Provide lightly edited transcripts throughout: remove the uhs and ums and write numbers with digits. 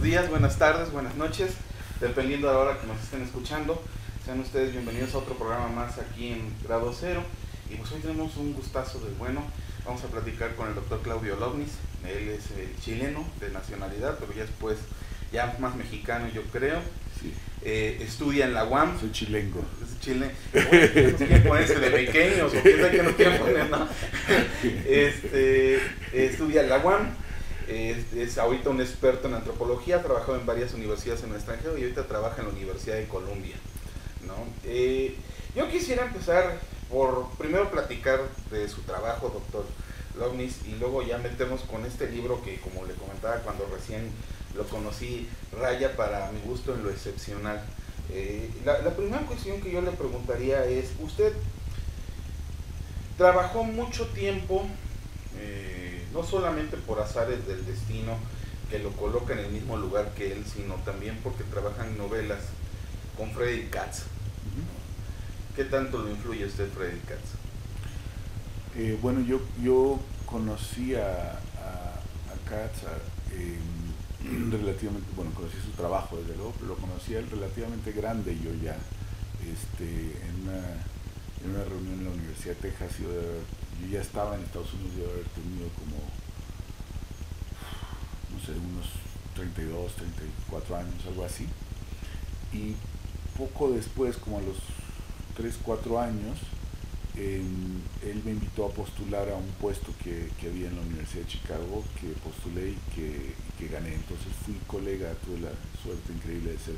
días, buenas tardes, buenas noches, dependiendo de la hora que nos estén escuchando. Sean ustedes bienvenidos a otro programa más aquí en Grado Cero. Y pues hoy tenemos un gustazo del bueno. Vamos a platicar con el doctor Claudio Lovnis. Él es chileno de nacionalidad, pero ya después, ya más mexicano yo creo. Sí. Estudia en la UAM. Soy chilengo. Chile. Bueno, ¿qué nos quieren ponerse de pequeños o quién sabe qué nos quieren poner, no? Estudia en la UAM. Es ahorita un experto en antropología, ha trabajado en varias universidades en el extranjero y ahorita trabaja en la Universidad de Columbia, ¿no? Yo quisiera empezar por primero platicar de su trabajo, doctor Lovnis, y luego ya meternos con este libro que, como le comentaba cuando recién lo conocí, raya para mi gusto en lo excepcional. La primera cuestión que yo le preguntaría es, usted trabajó mucho tiempo, no solamente por azares del destino que lo coloca en el mismo lugar que él, sino también porque trabaja en novelas con Frederick Katz. ¿Qué tanto lo influye usted, Frederick Katz? Bueno, yo conocí a Katz relativamente, bueno, conocí su trabajo desde luego, pero lo conocí a él relativamente grande yo ya, en una reunión en la Universidad de Texas. Yo ya estaba en Estados Unidos, yo haber tenido como, no sé, unos 32, 34 años, algo así. Y poco después, como a los 3, 4 años, él me invitó a postular a un puesto que había en la Universidad de Chicago, que postulé y que gané. Entonces fui colega, tuve la suerte increíble de ser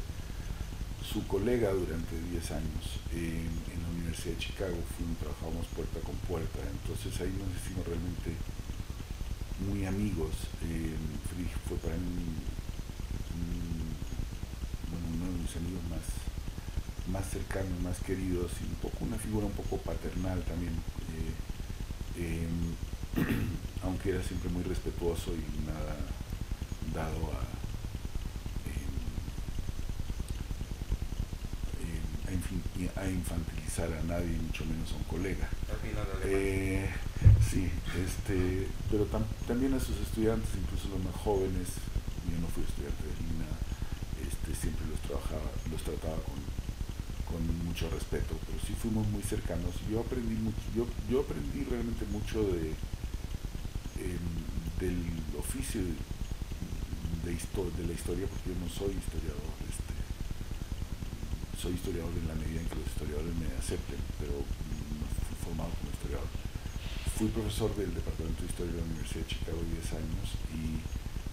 su colega durante 10 años en la Universidad de Chicago. Trabajábamos puerta con puerta, entonces ahí nos hicimos realmente muy amigos. Friedrich fue para mí uno de mis amigos más cercanos, más queridos, y un poco una figura un poco paternal también, aunque era siempre muy respetuoso y nada dado a infantilizar a nadie, mucho menos a un colega. Sí, pero también a sus estudiantes, incluso los más jóvenes. Yo no fui estudiante de Lina, siempre los trataba con mucho respeto, pero sí fuimos muy cercanos. Yo aprendí mucho, yo aprendí realmente mucho del oficio de la historia, porque yo no soy historiador. Soy historiador en la medida en que los historiadores me acepten, pero no fui formado como historiador. Fui profesor del Departamento de Historia de la Universidad de Chicago 10 años y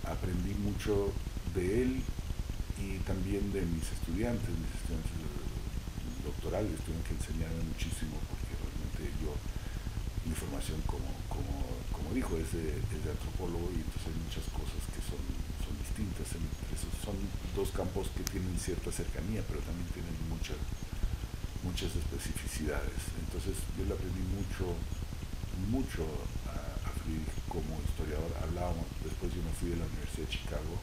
aprendí mucho de él y también de mis estudiantes doctorales. Tuvieron que enseñarme muchísimo, porque realmente mi formación, como dijo, es de antropólogo, y entonces hay muchas cosas que son distintas. Son dos campos que tienen cierta cercanía, pero también tienen muchas especificidades. Entonces yo le aprendí mucho a Friedrich como historiador. Hablábamos, después yo me fui de la Universidad de Chicago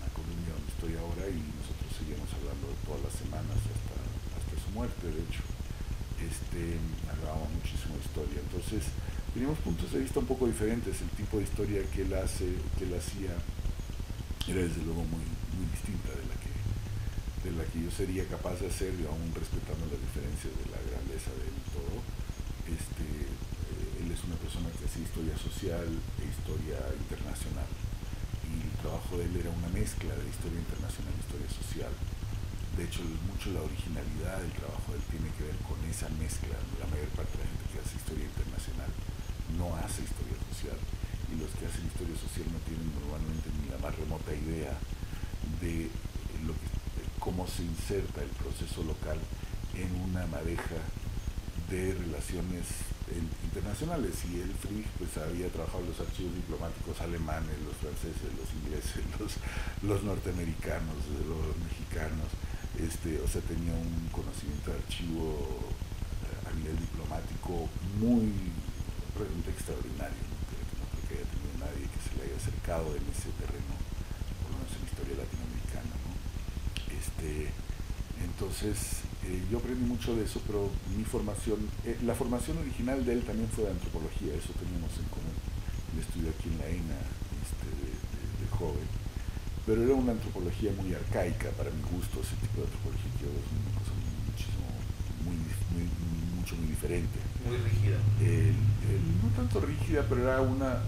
a Columbia, donde estoy ahora, y nosotros seguimos hablando todas las semanas hasta su muerte, de hecho. Hablábamos muchísimo de historia. Entonces teníamos puntos de vista un poco diferentes. El tipo de historia que él hacía era desde luego muy distinta de la que yo sería capaz de hacer, aún respetando las diferencias de la grandeza de él y todo. Él es una persona que hace historia social e historia internacional, y el trabajo de él era una mezcla de historia internacional e historia social. De hecho, mucho la originalidad del trabajo de él tiene que ver con esa mezcla. La mayor parte de la gente que hace historia internacional no hace historia social, y los que hacen historia social no tienen normalmente ni la más remota idea de cómo se inserta el proceso local en una madeja de relaciones internacionales. Y Friedrich pues había trabajado en los archivos diplomáticos alemanes, los franceses, los ingleses, los norteamericanos, los mexicanos. O sea, tenía un conocimiento de archivo a nivel diplomático realmente extraordinario. No creo que haya tenido nadie que se le haya acercado en ese terreno, por lo menos en la historia latinoamericana, ¿no? Entonces yo aprendí mucho de eso, pero la formación original de él también fue de antropología. Eso teníamos en común. Él estudió aquí en la ENA de joven, pero era una antropología muy arcaica para mi gusto. Ese tipo de antropología que es una cosa muchísimo, mucho muy diferente. Muy rígida. No tanto rígida, pero era una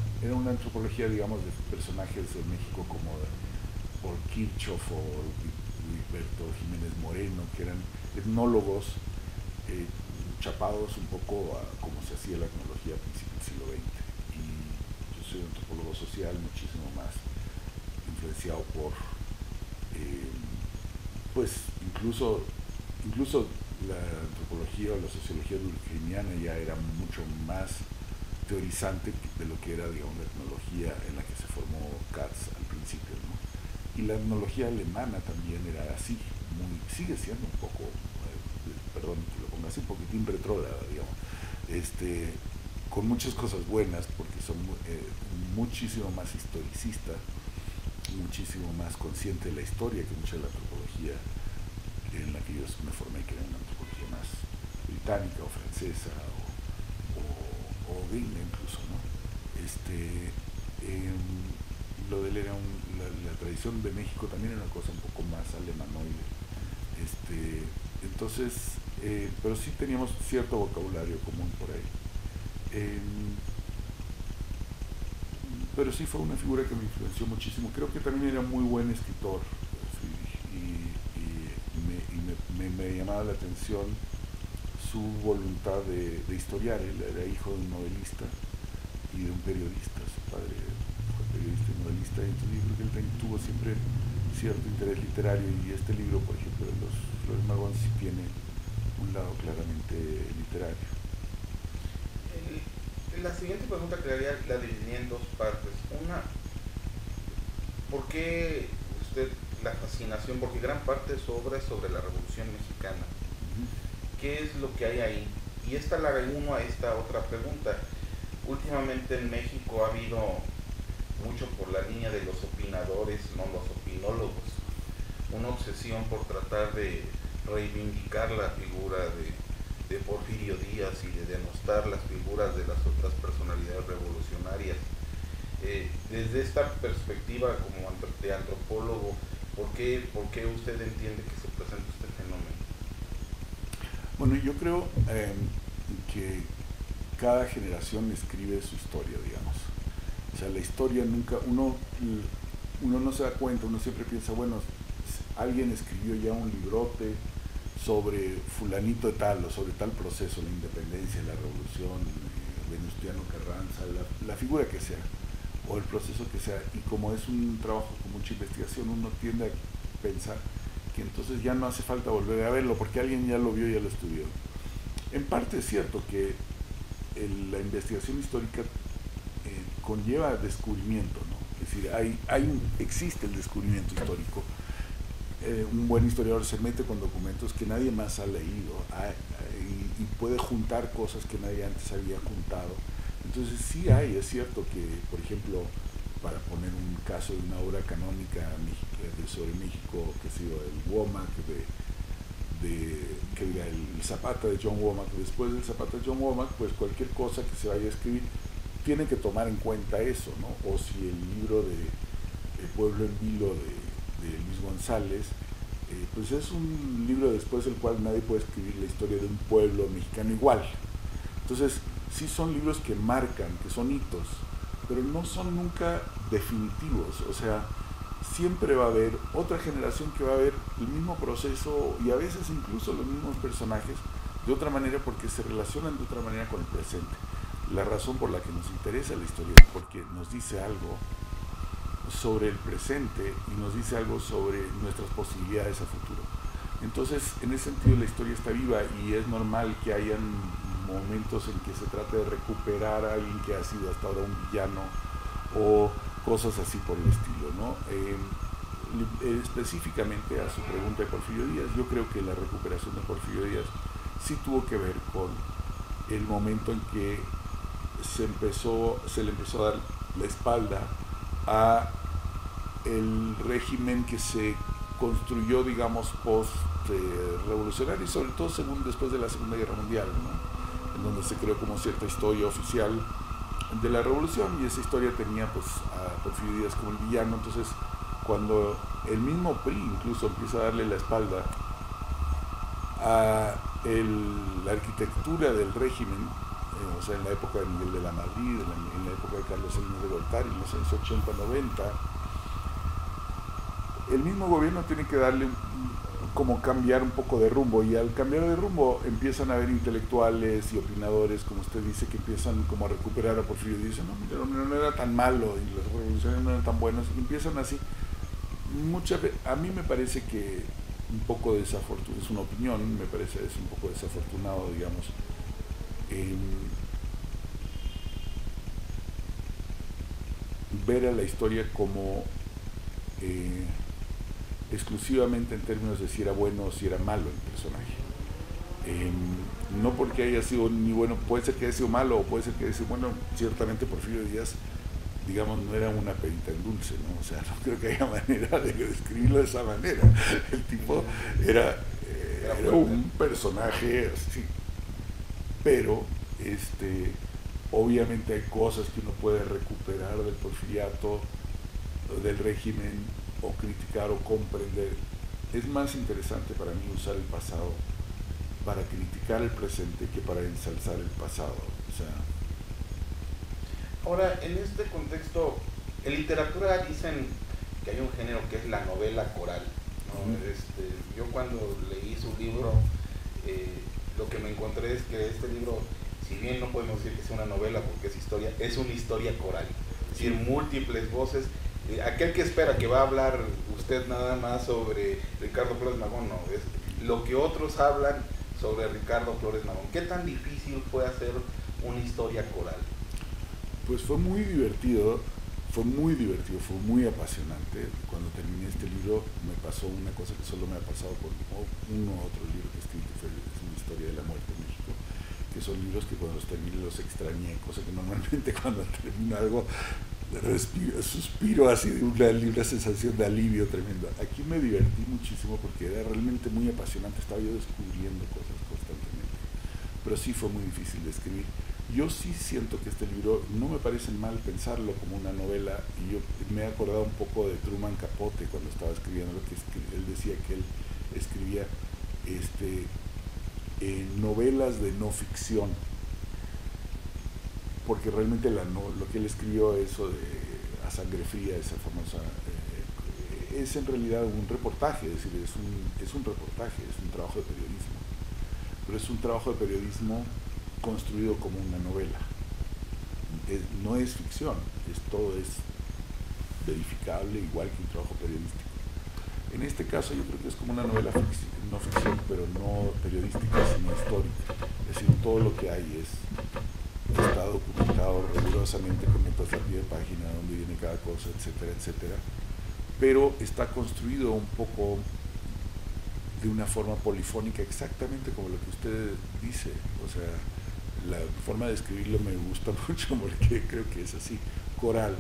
antropología, digamos, de personajes de México como por Kirchhoff o Gilberto Jiménez Moreno, que eran etnólogos chapados un poco a cómo se hacía la etnología a principios del siglo XX. Y yo soy un antropólogo social muchísimo más influenciado por, pues incluso la antropología o la sociología durkheimiana ya era mucho más teorizante de lo que era, digamos, la etnología en la que se formó Katz al principio, ¿no? Y la etnología alemana también era así, sigue siendo un poco, perdón que lo ponga así, un poquitín retrógrada, digamos, con muchas cosas buenas, porque son muchísimo más historicista, muchísimo más consciente de la historia que mucha de la antropología en la que yo me formé, que era una antropología más británica o francesa o gringa incluso, ¿no? Lo de él era la tradición de México también era una cosa un poco más alemanoide. Entonces, pero sí teníamos cierto vocabulario común por ahí. Pero sí fue una figura que me influenció muchísimo. Creo que también era muy buen escritor, y me llamaba la atención su voluntad de historiar. Él era hijo de un novelista y de un periodista. Su padre fue periodista y novelista, y entonces yo creo que él tuvo siempre cierto interés literario, y este libro, por ejemplo, de los Flores Magón, sí tiene un lado claramente literario. La siguiente pregunta que le haría la dividiría en dos partes. Una, ¿por qué usted la fascinación? Porque gran parte de su obra es sobre la Revolución Mexicana. ¿Qué es lo que hay ahí? Y esta la uno a esta otra pregunta. Últimamente en México ha habido mucho por la línea de los opinadores, no los opinólogos, una obsesión por tratar de reivindicar la figura de Porfirio Díaz y de denostar las figuras de las otras personalidades revolucionarias. Desde esta perspectiva como de antropólogo, ¿por qué usted entiende que se presenta este fenómeno? Bueno, yo creo que cada generación escribe su historia, digamos. O sea, la historia nunca, uno no se da cuenta, uno siempre piensa, bueno, alguien escribió ya un librote sobre fulanito de tal, o sobre tal proceso, la independencia, la revolución, Venustiano Carranza, la figura que sea, o el proceso que sea, y como es un trabajo con mucha investigación, uno tiende a pensar que entonces ya no hace falta volver a verlo, porque alguien ya lo vio y ya lo estudió. En parte es cierto que la investigación histórica conlleva descubrimiento, ¿no? Es decir, existe el descubrimiento histórico. Un buen historiador se mete con documentos que nadie más ha leído y puede juntar cosas que nadie antes había juntado. Entonces sí es cierto que, por ejemplo, para poner un caso de una obra canónica sobre México, que ha sido el Womack, el Zapata de John Womack, después del Zapata de John Womack, pues cualquier cosa que se vaya a escribir tiene que tomar en cuenta eso, ¿no? O si el libro de Pueblo en Vilo de Luis González, pues es un libro después del cual nadie puede escribir la historia de un pueblo mexicano igual. Entonces, sí son libros que marcan, que son hitos, pero no son nunca definitivos. O sea, siempre va a haber otra generación que va a ver el mismo proceso y a veces incluso los mismos personajes de otra manera, porque se relacionan de otra manera con el presente. La razón por la que nos interesa la historia es porque nos dice algo sobre el presente y nos dice algo sobre nuestras posibilidades a futuro. Entonces, en ese sentido, la historia está viva y es normal que hayan momentos en que se trate de recuperar a alguien que ha sido hasta ahora un villano o cosas así por el estilo, ¿no? Específicamente a su pregunta de Porfirio Díaz, yo creo que la recuperación de Porfirio Díaz sí tuvo que ver con el momento en que se le empezó a dar la espalda a el régimen que se construyó, digamos, post-revolucionario y sobre todo después de la Segunda Guerra Mundial, ¿no? En donde se creó como cierta historia oficial de la revolución, y esa historia tenía pues a Porfirio Díaz como el villano. Entonces cuando el mismo PRI incluso empieza a darle la espalda a la arquitectura del régimen, o sea, en la época de Miguel de la Madrid, en la época de Carlos Salinas de Gortari, en los años 80-90, el mismo gobierno tiene que darle como cambiar un poco de rumbo, y al cambiar de rumbo empiezan a haber intelectuales y opinadores, como usted dice, que empiezan como a recuperar a Porfirio y dicen, no, mira, no era tan malo y las revoluciones no eran tan buenas, y empiezan así. A mí me parece que un poco desafortunado, es una opinión, me parece es un poco desafortunado, digamos, ver a la historia como exclusivamente en términos de si era bueno o si era malo el personaje. No porque haya sido ni bueno, puede ser que haya sido malo o puede ser que haya sido bueno. Ciertamente Porfirio Díaz, digamos, no era una perita en dulce, ¿no? O sea, no creo que haya manera de describirlo de esa manera. El tipo era un personaje así, pero obviamente hay cosas que uno puede recuperar del porfiriato, del régimen, o criticar o comprender. Es más interesante para mí usar el pasado para criticar el presente que para ensalzar el pasado. O sea, ahora, en este contexto, en literatura dicen que hay un género que es la novela coral, ¿no? Yo cuando leí su libro, lo que me encontré es que este libro, si bien no podemos decir que sea una novela porque es historia, es una historia coral, es decir, múltiples voces. Aquel que espera que va a hablar usted nada más sobre Ricardo Flores Magón, no, es lo que otros hablan sobre Ricardo Flores Magón. ¿Qué tan difícil fue hacer una historia coral? Pues fue muy divertido, fue muy apasionante. Cuando terminé este libro me pasó una cosa que solo me ha pasado con uno u otro libro que escribí, que fue una historia de la muerte en México, que son libros que cuando los terminé los extrañé, cosa que normalmente cuando termino algo suspiro así de una sensación de alivio tremendo. Aquí me divertí muchísimo porque era realmente muy apasionante, estaba yo descubriendo cosas constantemente, pero sí fue muy difícil de escribir. Yo sí siento que este libro, no me parece mal pensarlo como una novela, y yo me he acordado un poco de Truman Capote cuando estaba escribiendo lo que él decía que él escribía novelas de no ficción, porque realmente lo que él escribió, eso de A Sangre Fría, esa famosa, es en realidad un reportaje, es decir, es un reportaje, es un trabajo de periodismo, pero es un trabajo de periodismo construido como una novela. No es ficción, todo es verificable, igual que un trabajo periodístico. En este caso yo creo que es como una novela no ficción, pero no periodística, sino histórica. Es decir, todo lo que hay está documentado rigurosamente con notas a pie de página, donde viene cada cosa, etcétera, etcétera. Pero está construido un poco de una forma polifónica, exactamente como lo que usted dice. O sea, la forma de escribirlo me gusta mucho porque creo que es así, coral.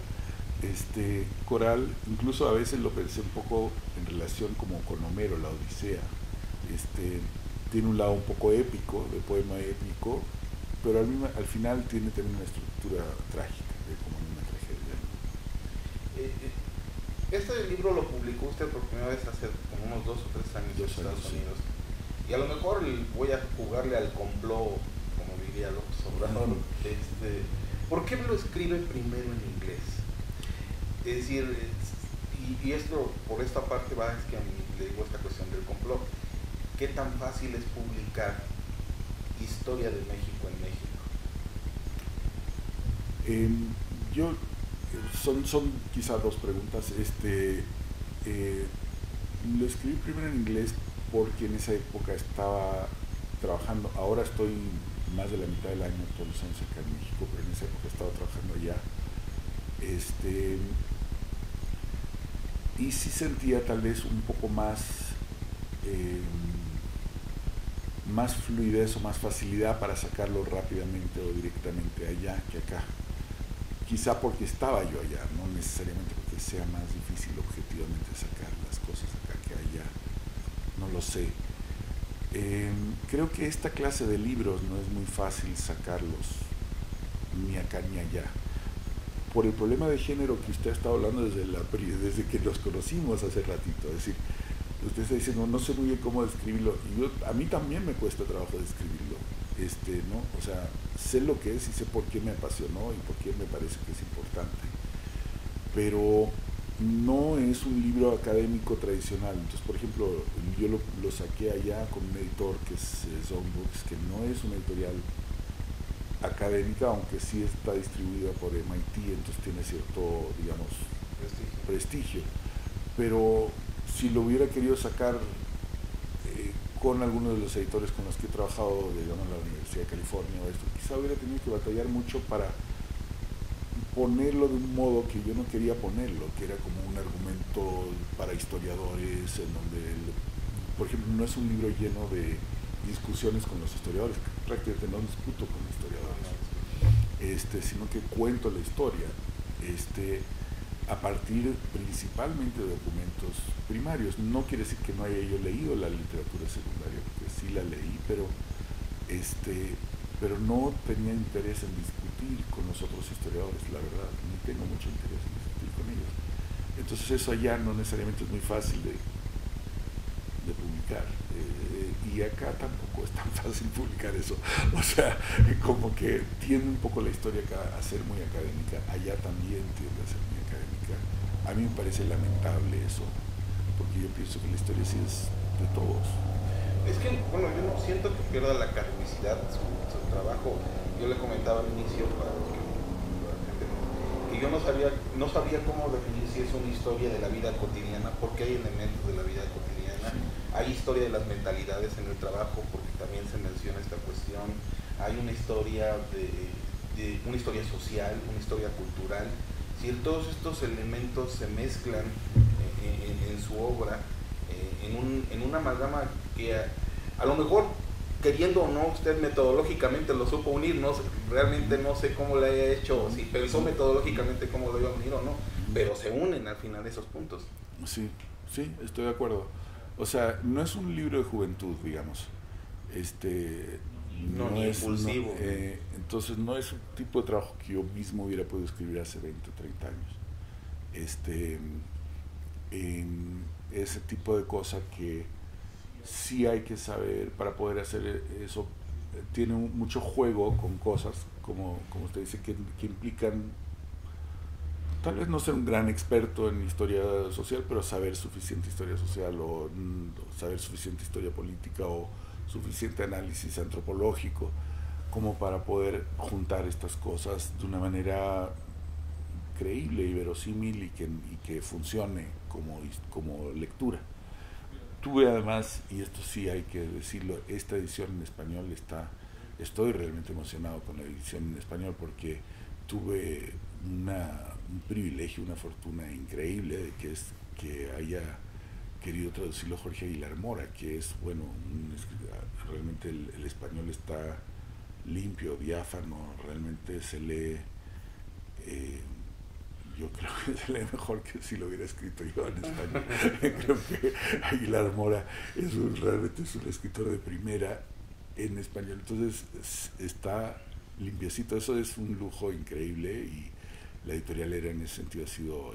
Coral, incluso a veces lo pensé un poco en relación como con Homero, la Odisea. Tiene un lado un poco épico, de poema épico, pero al final tiene también una estructura trágica, como en una tragedia. Este libro lo publicó usted por primera vez hace como unos 2 o 3 años en Estados Unidos. Sí. Y a lo mejor voy a jugarle al complot, como diría López Obrador. ¿Por qué lo escribe primero en inglés? Es decir, y esto por esta parte va, es que a mí le digo esta cuestión del complot. ¿Qué tan fácil es publicar historia de México en México? Son quizá dos preguntas. Lo escribí primero en inglés porque en esa época estaba trabajando, ahora estoy más de la mitad del año, todos los años acá en México, pero en esa época estaba trabajando allá. Y sí sentía tal vez un poco más fluidez o más facilidad para sacarlo rápidamente o directamente allá que acá. Quizá porque estaba yo allá, no necesariamente porque sea más difícil objetivamente sacar las cosas acá que allá, no lo sé. Creo que esta clase de libros no es muy fácil sacarlos ni acá ni allá, por el problema de género que usted ha estado hablando desde que nos conocimos hace ratito. Es decir, usted está diciendo, no sé muy bien cómo describirlo, y a mí también me cuesta trabajo describirlo, ¿no? O sea, sé lo que es y sé por qué me apasionó y por qué me parece que es importante, pero no es un libro académico tradicional. Entonces, por ejemplo, yo lo saqué allá con un editor que es Zonebooks, que no es una editorial académica, aunque sí está distribuida por MIT, entonces tiene cierto, digamos, prestigio. Pero si lo hubiera querido sacar con algunos de los editores con los que he trabajado, digamos, en la Universidad de California o esto, quizá hubiera tenido que batallar mucho para ponerlo de un modo que yo no quería ponerlo, que era como un argumento para historiadores, en donde, por ejemplo, no es un libro lleno de discusiones con los historiadores, prácticamente no discuto con los historiadores, sino que cuento la historia, a partir principalmente de documentos primarios. No quiere decir que no haya yo leído la literatura secundaria, porque sí la leí, pero no tenía interés en discutir con los otros historiadores, la verdad, ni tengo mucho interés en discutir con ellos. Entonces eso allá no necesariamente es muy fácil de publicar, y acá tampoco es tan fácil publicar eso. O sea, como que tiende un poco la historia acá a ser muy académica, allá también tiende a ser muy académica. A mí me parece lamentable eso, porque yo pienso que la historia sí es de todos. Es que, bueno, yo no siento que pierda la academicidad su trabajo. Yo le comentaba al inicio para la gente que yo no sabía cómo definir si es una historia de la vida cotidiana, porque hay elementos de la vida cotidiana. Sí. Hay historia de las mentalidades en el trabajo, porque también se menciona esta cuestión. Hay una historia una historia social, una historia cultural. Si todos estos elementos se mezclan en su obra, en una amalgama que a lo mejor, queriendo o no, usted metodológicamente lo supo unir, realmente no sé cómo lo haya hecho, si pensó metodológicamente cómo lo iba a unir o no, pero se unen al final esos puntos. Sí, estoy de acuerdo. O sea, no es un libro de juventud, digamos. No es impulsivo. Entonces no es un tipo de trabajo que yo mismo hubiera podido escribir hace 20 o 30 años. Ese tipo de cosa que sí hay que saber para poder hacer eso. Tiene mucho juego con cosas, como usted dice, que implican tal vez no ser un gran experto en historia social, pero saber suficiente historia social, o saber suficiente historia política, o suficiente análisis antropológico como para poder juntar estas cosas de una manera creíble y verosímil y que funcione como lectura. Tuve además, y esto sí hay que decirlo, esta edición en español estoy realmente emocionado con la edición en español, porque tuve un privilegio, una fortuna increíble de que haya querido traducirlo Jorge Aguilar Mora, que es, bueno, realmente el español está limpio, diáfano, realmente se lee, yo creo que se lee mejor que si lo hubiera escrito yo en español. Creo que Aguilar Mora realmente es un escritor de primera en español, entonces está limpiecito. Eso es un lujo increíble, y la editorial ERA en ese sentido ha sido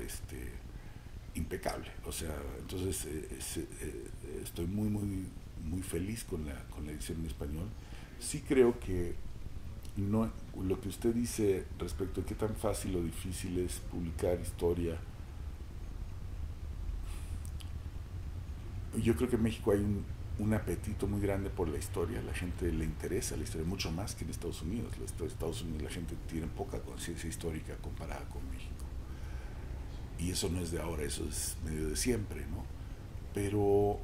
impecable. O sea, entonces estoy muy feliz con la edición en español. Sí creo que no, lo que usted dice respecto a qué tan fácil o difícil es publicar historia, yo creo que en México hay un apetito muy grande por la historia. La gente le interesa la historia mucho más que en Estados Unidos. En Estados Unidos la gente tiene poca conciencia histórica comparada con México, y eso no es de ahora, eso es medio de siempre, ¿no? Pero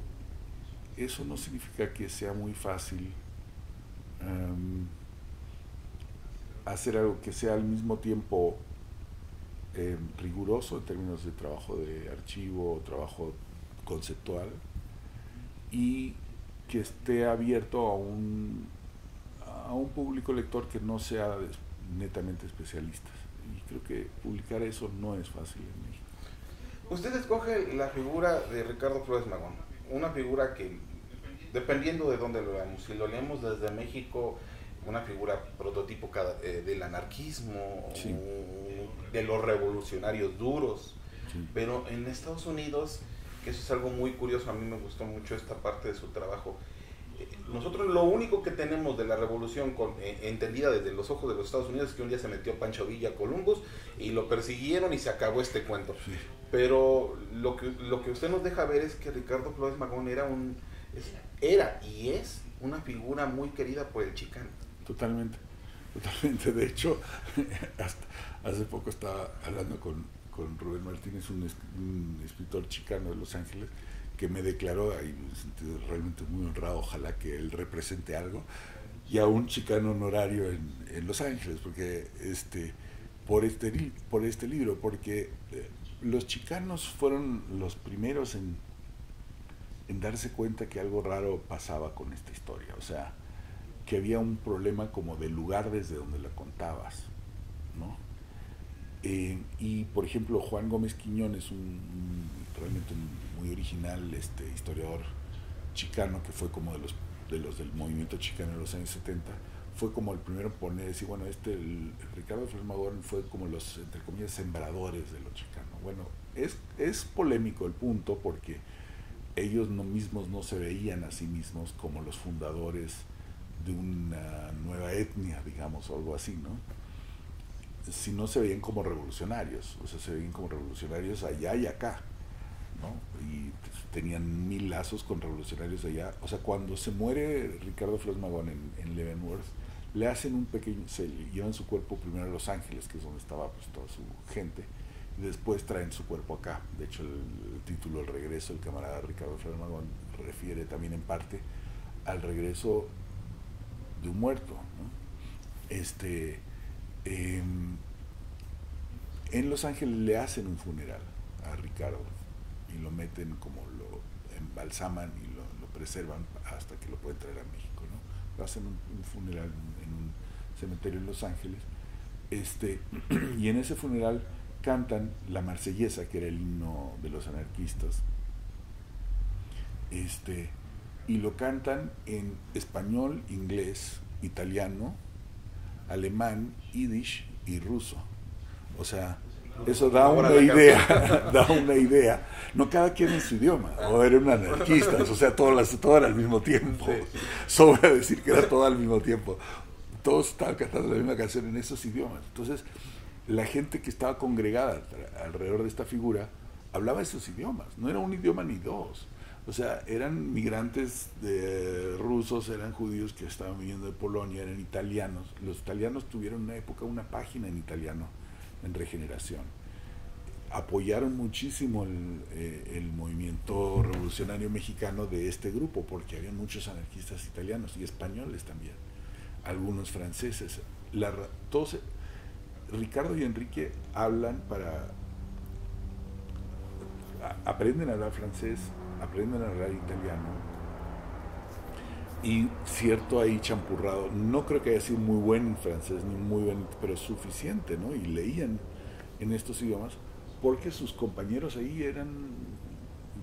eso no significa que sea muy fácil hacer algo que sea al mismo tiempo riguroso en términos de trabajo de archivo, trabajo conceptual, y que esté abierto a un público lector que no sea netamente especialistas. Y creo que publicar eso no es fácil en México. Usted escoge la figura de Ricardo Flores Magón, una figura que, dependiendo de dónde lo veamos, si lo leemos desde México, una figura prototipo del anarquismo, sí, de los revolucionarios duros, sí. pero en Estados Unidos, que eso es algo muy curioso, a mí me gustó mucho esta parte de su trabajo. Nosotros lo único que tenemos de la revolución entendida desde los ojos de los Estados Unidos es que un día se metió Pancho Villa a Columbus y lo persiguieron y se acabó este cuento. Sí. Pero lo que usted nos deja ver es que Ricardo Flores Magón era y es una figura muy querida por el chicano. Totalmente, totalmente. De hecho, hasta hace poco estaba hablando con Rubén Martínez, un escritor chicano de Los Ángeles, que me declaró, ahí me sentí realmente muy honrado, ojalá que él represente algo, y a un chicano honorario en Los Ángeles, porque por este libro, porque los chicanos fueron los primeros en darse cuenta que algo raro pasaba con esta historia, o sea, que había un problema como del lugar desde donde la contabas, ¿no? Y por ejemplo Juan Gómez Quiñones, realmente un muy original historiador chicano, que fue como de los del movimiento chicano en los años 70, fue como el primero en poner, decir, bueno, el Ricardo Flores Magón fue como los, entre comillas, sembradores de lo chicano. Bueno, es polémico el punto, porque ellos mismos no se veían a sí mismos como los fundadores de una nueva etnia, digamos, o algo así, ¿no? Si no se veían como revolucionarios, o sea, se veían como revolucionarios allá y acá, ¿no? Y tenían 1000 lazos con revolucionarios allá. O sea, cuando se muere Ricardo Flores Magón en Leavenworth, le hacen se llevan su cuerpo primero a Los Ángeles, que es donde estaba pues toda su gente, y después traen su cuerpo acá. De hecho, el título El regreso del camarada Ricardo Flores Magón refiere también en parte al regreso de un muerto, ¿no? En Los Ángeles le hacen un funeral a Ricardo y lo meten, como lo embalsaman y lo preservan hasta que lo pueden traer a México, ¿no? Lo hacen un funeral en un cementerio en Los Ángeles, y en ese funeral cantan la Marsellesa, que era el himno de los anarquistas, y lo cantan en español, inglés, italiano, alemán, yiddish y ruso. O sea, eso da una idea, da una idea. No cada quien en su idioma, o eran anarquistas, o sea, todo era al mismo tiempo. Sobra decir que era todo al mismo tiempo. Todos estaban cantando la misma canción en esos idiomas. Entonces, la gente que estaba congregada alrededor de esta figura hablaba esos idiomas. No era un idioma ni dos. O sea, eran migrantes rusos, eran judíos que estaban viniendo de Polonia, eran italianos. Los italianos tuvieron en una época una página en italiano, en Regeneración. Apoyaron muchísimo el movimiento revolucionario mexicano de este grupo, porque había muchos anarquistas italianos y españoles también, algunos franceses. Todos, Ricardo y Enrique aprenden a hablar francés, aprenden a hablar italiano, y cierto ahí champurrado, no creo que haya sido muy buen francés, ni muy buen, pero suficiente, ¿no? Y leían en estos idiomas, porque sus compañeros ahí eran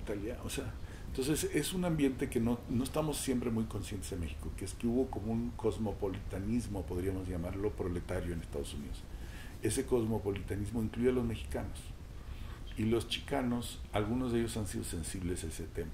italianos, o sea, entonces es un ambiente que no estamos siempre muy conscientes en México, que es que hubo como un cosmopolitanismo, podríamos llamarlo, proletario en Estados Unidos. Ese cosmopolitanismo incluye a los mexicanos, y los chicanos, algunos de ellos han sido sensibles a ese tema.